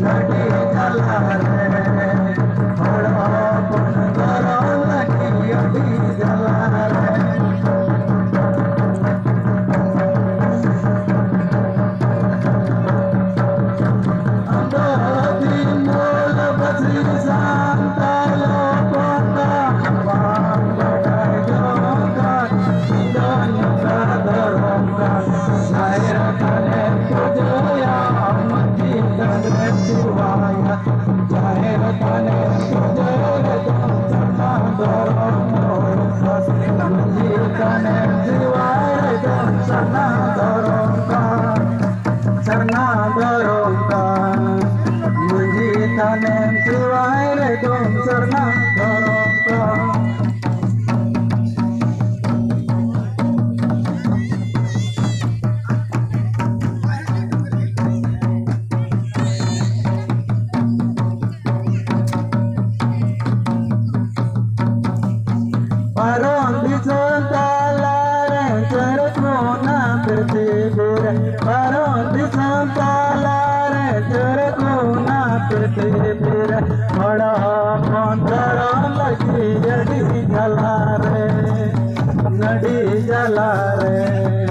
नडी जला रे थोड़ा पन करो लगी अडी जला रे अंदोदी मोल बसी सांता लो कोंदा बांगा जोगा दोनों का दरोगा सायर तने तुझया मती तने शिवाया जाहिर तने तुझे सना दरो मोर ससली मुझी तने शिवाया सना दरोगा सरना दरोगा मुझी तने शिवाया सरना दरोगा Paron disantala cercona pertibir Paron disantala cercona pertibir Bada pantara lagi jadi jala re nadi jala re